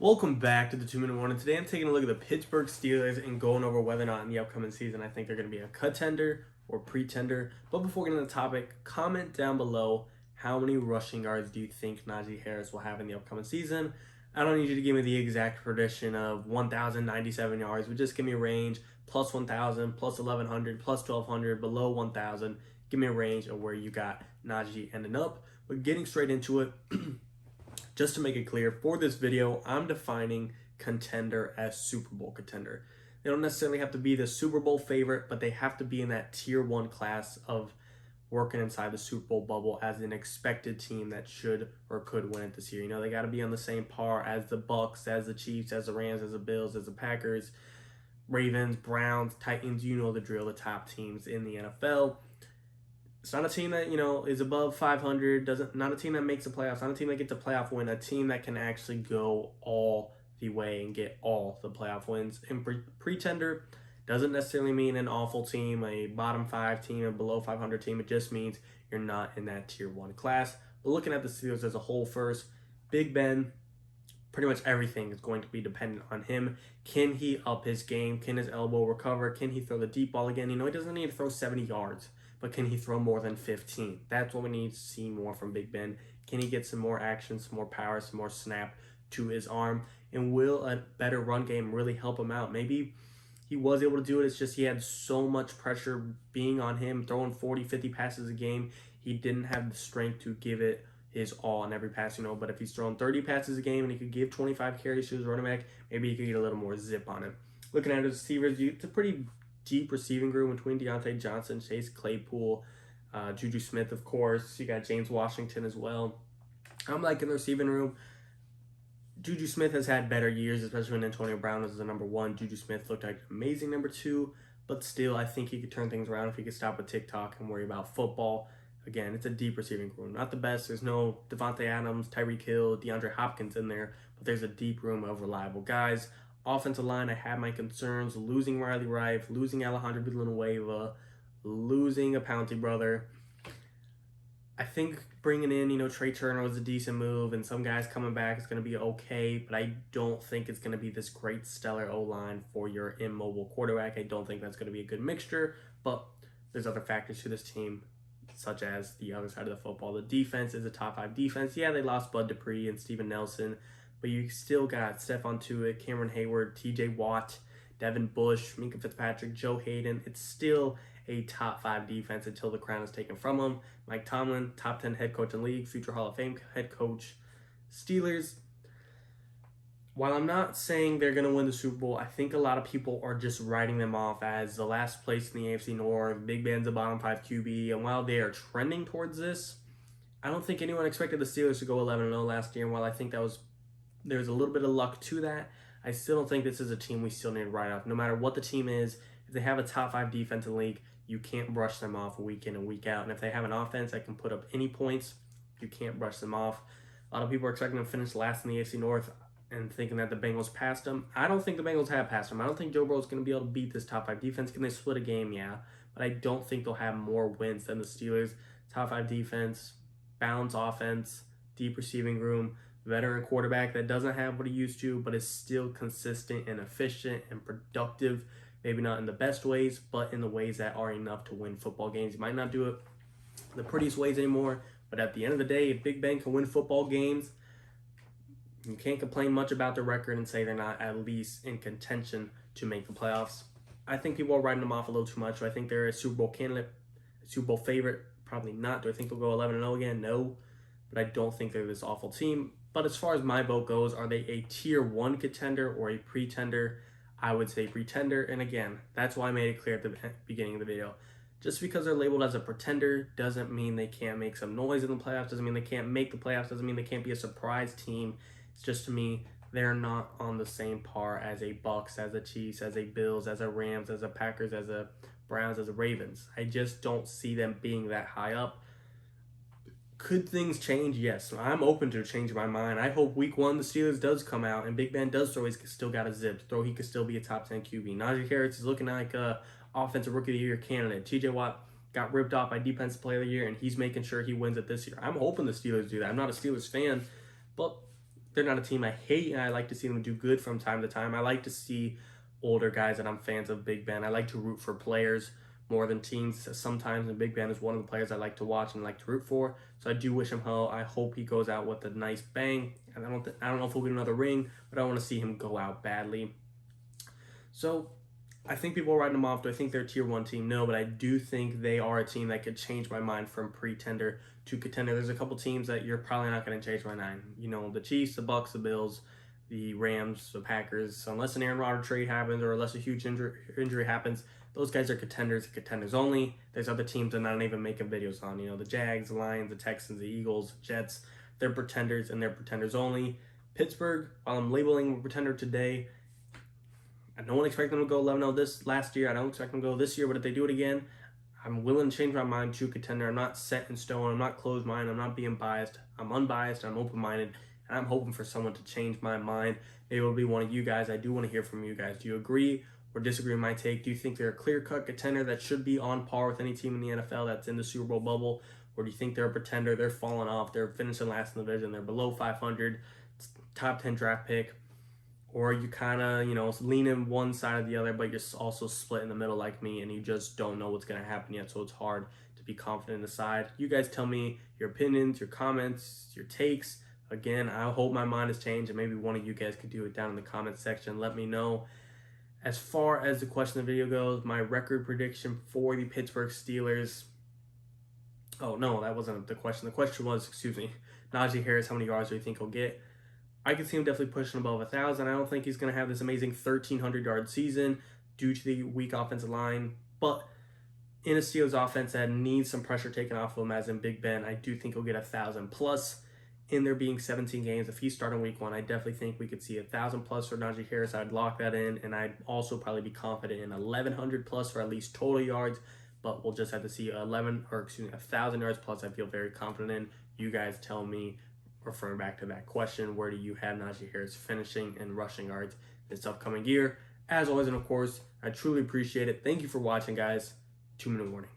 Welcome back to the 2-Minute Warning. Today I'm taking a look at the Pittsburgh Steelers and going over whether or not in the upcoming season I think they're going to be a contender or pretender. But before getting to the topic, comment down below how many rushing yards do you think Najee Harris will have in the upcoming season. I don't need you to give me the exact prediction of 1,097 yards, but just give me a range, plus 1,000, plus 1,100, plus 1,200, below 1,000. Give me a range of where you got Najee ending up. But getting straight into it, just to make it clear, for this video, I'm defining contender as Super Bowl contender. They don't necessarily have to be the Super Bowl favorite, but they have to be in that tier 1 class of working inside the Super Bowl bubble as an expected team that should or could win it this year. You know, they got to be on the same par as the Bucks, as the Chiefs, as the Rams, as the Bills, as the Packers, Ravens, Browns, Titans. You know the drill, the top teams in the NFL. It's not a team that, is above 500, not a team that makes the playoffs, not a team that gets a playoff win, a team that can actually go all the way and get all the playoff wins. And pretender doesn't necessarily mean an awful team, a bottom 5 team, a below 500 team. It just means you're not in that tier 1 class. But looking at the Steelers as a whole first, Big Ben, pretty much everything is going to be dependent on him. Can he up his game? Can his elbow recover? Can he throw the deep ball again? He doesn't need to throw 70 yards. But can he throw more than 15? That's what we need to see more from Big Ben. Can he get some more action, some more power, some more snap to his arm? And will a better run game really help him out? Maybe he was able to do it. It's just he had so much pressure being on him, throwing 40, 50 passes a game. He didn't have the strength to give it his all on every pass, But if he's throwing 30 passes a game and he could give 25 carries to his running back, maybe he could get a little more zip on him. Looking at his receivers, it's a pretty deep receiving group between Deontay Johnson, Chase Claypool, Juju Smith, of course. You got James Washington as well. I'm liking the receiving room. Juju Smith has had better years, especially when Antonio Brown was the number 1. Juju Smith looked like an amazing number 2, but still, I think he could turn things around if he could stop with TikTok and worry about football. Again, it's a deep receiving room. Not the best. There's no Devontae Adams, Tyreek Hill, DeAndre Hopkins in there, but there's a deep room of reliable guys. Offensive line, I have my concerns. Losing Riley Rife, losing Alejandro Villanueva, losing a Pouncey brother. I think bringing in, Trey Turner was a decent move, and some guys coming back is going to be okay, but I don't think it's going to be this great stellar O-line for your immobile quarterback. I don't think that's going to be a good mixture, but there's other factors to this team, such as the other side of the football. The defense is a top 5 defense. Yeah, they lost Bud Dupree and Steven Nelson, but you still got Stephon Tuitt, Cameron Hayward, TJ Watt, Devin Bush, Minkah Fitzpatrick, Joe Hayden. It's still a top 5 defense until the crown is taken from them. Mike Tomlin, top 10 head coach in the league, future Hall of Fame head coach. Steelers, while I'm not saying they're going to win the Super Bowl, I think a lot of people are just writing them off as the last place in the AFC North. Big Ben's a bottom 5 QB, and while they are trending towards this, I don't think anyone expected the Steelers to go 11-0 last year, and while I think there's a little bit of luck to that, I still don't think this is a team we still need to write off. No matter what the team is, if they have a top 5 defense in the league, you can't brush them off week in and week out. And if they have an offense that can put up any points, you can't brush them off. A lot of people are expecting them to finish last in the AFC North and thinking that the Bengals passed them. I don't think the Bengals have passed them. I don't think Joe Burrow is going to be able to beat this top 5 defense. Can they split a game? Yeah. But I don't think they'll have more wins than the Steelers. Top 5 defense, balanced offense, deep receiving room, veteran quarterback that doesn't have what he used to, but is still consistent and efficient and productive. Maybe not in the best ways, but in the ways that are enough to win football games. You might not do it the prettiest ways anymore, but at the end of the day, if Big Ben can win football games, you can't complain much about their record and say they're not at least in contention to make the playoffs. I think people are writing them off a little too much. Do I think they're a Super Bowl candidate, a Super Bowl favorite? Probably not. Do I think they'll go 11-0 again? No. But I don't think they're this awful team. But as far as my vote goes, are they a tier 1 contender or a pretender? I would say pretender. And again, that's why I made it clear at the beginning of the video. Just because they're labeled as a pretender doesn't mean they can't make some noise in the playoffs, doesn't mean they can't make the playoffs, doesn't mean they can't be a surprise team. It's just, to me, they're not on the same par as a Bucks, as a Chiefs, as a Bills, as a Rams, as a Packers, as a Browns, as a Ravens. I just don't see them being that high up. Could things change? Yes. I'm open to changing my mind. I hope week 1 the Steelers does come out and Big Ben does throw. He's still got a zip. Throw, he could still be a top 10 QB. Najee Harris is looking like a offensive rookie of the year candidate. TJ Watt got ripped off by defensive player of the year, and he's making sure he wins it this year. I'm hoping the Steelers do that. I'm not a Steelers fan, but they're not a team I hate, and I like to see them do good from time to time. I like to see older guys, and I'm fans of Big Ben. I like to root for players more than teams sometimes, and Big Ben is one of the players I like to watch and like to root for. So I do wish him well. I hope he goes out with a nice bang. And I don't know if he'll get another ring, but I want to see him go out badly. So I think people are writing them off. Do I think they're a tier 1 team? No, but I do think they are a team that could change my mind from pretender to contender. There's a couple teams that you're probably not going to change my mind. You know, the Chiefs, the Bucks, the Bills, the Rams, the Packers. Unless an Aaron Rodgers trade happens or unless a huge injury happens, those guys are contenders only. There's other teams I'm not even making videos on. You know, the Jags, the Lions, the Texans, the Eagles, Jets. They're pretenders, and they're pretenders only. Pittsburgh, while I'm labeling a pretender today, I don't expect them to go 11-0 this last year. I don't expect them to go this year, but if they do it again, I'm willing to change my mind to contender. I'm not set in stone. I'm not closed-minded. I'm not being biased. I'm unbiased. I'm open-minded, and I'm hoping for someone to change my mind. Maybe it'll be one of you guys. I do want to hear from you guys. Do you agree or disagree with my take? Do you think they're a clear-cut contender that should be on par with any team in the NFL that's in the Super Bowl bubble? Or do you think they're a pretender? They're falling off. They're finishing last in the division. They're below 500. Top 10 draft pick. Or you kind of, leaning one side or the other, but you're also split in the middle like me, and you just don't know what's going to happen yet, so it's hard to be confident in the side. You guys tell me your opinions, your comments, your takes. Again, I hope my mind has changed, and maybe one of you guys could do it down in the comments section. Let me know. As far as the question of the video goes, my record prediction for the Pittsburgh Steelers. Oh, no, that wasn't the question. The question was, Najee Harris, how many yards do you think he'll get? I can see him definitely pushing above 1,000. I don't think he's going to have this amazing 1,300-yard season due to the weak offensive line. But in a Steelers offense that needs some pressure taken off of him, as in Big Ben, I do think he'll get 1,000 plus. In there being 17 games, if he's starting week 1, I definitely think we could see 1,000 plus for Najee Harris. I'd lock that in, and I'd also probably be confident in 1,100 plus for at least total yards. But we'll just have to see 1,000 yards plus. I feel very confident in. You guys tell me. Referring back to that question, where do you have Najee Harris finishing and rushing yards this upcoming year? As always, and of course, I truly appreciate it. Thank you for watching, guys. 2-minute warning.